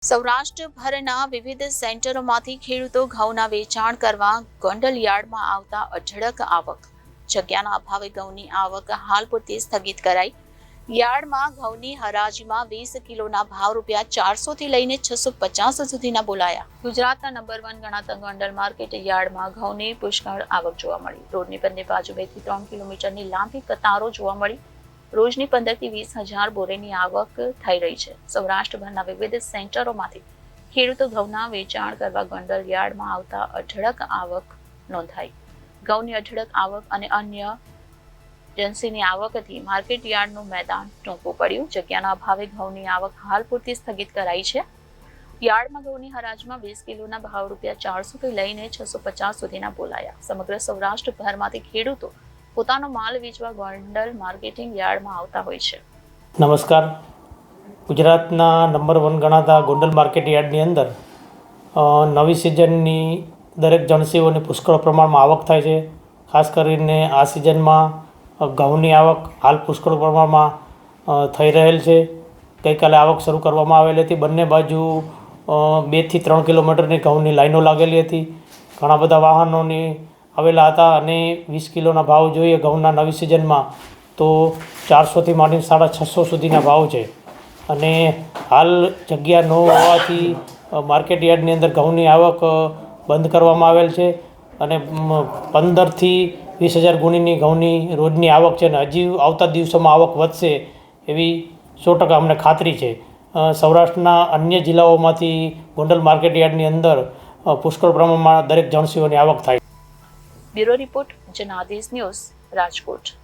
સૌરાષ્ટ્રભરના વિવિધ સેન્ટરોમાંથી ખેડૂતો ઘઉંના વેચાણ કરવા ગોંડલ યાર્ડમાં આવતા અઢળક આવક. જગ્યાના અભાવે ઘઉંની આવક હાલ પૂરતી સ્થગિત કરાઈ. યાર્ડમાં ઘઉંની હરાજીમાં 20 કિલોના ભાવ ₹400 થી લઈને 650 સુધીના બોલાયા. ગુજરાતના નંબર 1 ગણાતા ગોંડલ માર્કેટ યાર્ડમાં ઘઉંની પુષ્કળ આવક જોવા મળી. રોડની બંને બાજુ 2 થી 3 કિલોમીટરની લાંબી કતારો જોવા મળી. રોજની 15 થી 20 હજાર બોરેની આવક થઈ રહી છે. સૌરાષ્ટ્રભરના વિવિધ સેન્ટરોમાંથી ખેડૂતો ઘઉંના વેચાણ કરવા ગોંડલ યાર્ડમાં આવતા અઢળક આવક નોંધાઈ. ઘઉંની અઢળક આવક અને અન્ય એજન્સીની આવકથી માર્કેટ યાર્ડનું મેદાન ટૂંકું પડ્યું. જગ્યાના અભાવે ઘઉંની આવક હાલ પૂરતી સ્થગિત કરાઈ છે. યાર્ડમાં ઘઉંની હરાજીમાં 20 કિલોના ભાવ ₹400 થી લઈને 650 સુધીના બોલાયા. સમગ્ર સૌરાષ્ટ્રભરમાંથી ખેડૂતો પોતાનો માલ વેચવા ગોંડલ માર્કેટિંગ યાર્ડમાં આવતા હોય છે. નમસ્કાર. ગુજરાતના નંબર 1 ગણાતા ગોંડલ માર્કેટ યાર્ડની અંદર નવી સિઝનની દરેક જણસીઓની પુષ્કળ પ્રમાણમાં આવક થાય છે. ખાસ કરીને આ સિઝનમાં ઘઉંની આવક હાલ પુષ્કળ પ્રમાણમાં થઈ રહેલ છે. ગઈકાલે આવક શરૂ કરવામાં આવેલી હતી. બંને બાજુ 2 થી 3 કિલોમીટરની ઘઉંની લાઈનો લાગેલી હતી. ઘણા બધા વાહનોની આવેલા હતા અને 20 કિલોના ભાવ જોઈએ ઘઉંના નવી સિઝનમાં તો 400 થી માંડીને 650 સુધીના ભાવ છે. અને હાલ જગ્યા ન હોવાથી માર્કેટ યાર્ડની અંદર ઘઉંની આવક બંધ કરવામાં આવેલ છે અને 15 થી 20 હજાર ગુણીની ઘઉંની રોજની આવક છે અને હજી આવતા દિવસોમાં આવક વધશે એવી 100% અમને ખાતરી છે. સૌરાષ્ટ્રના અન્ય જિલ્લાઓમાંથી ગોંડલ માર્કેટ યાર્ડની અંદર પુષ્કળ પ્રમાણમાં દરેક જણસીઓની આવક થાય. Bureau report Janadesh news, Rajkot.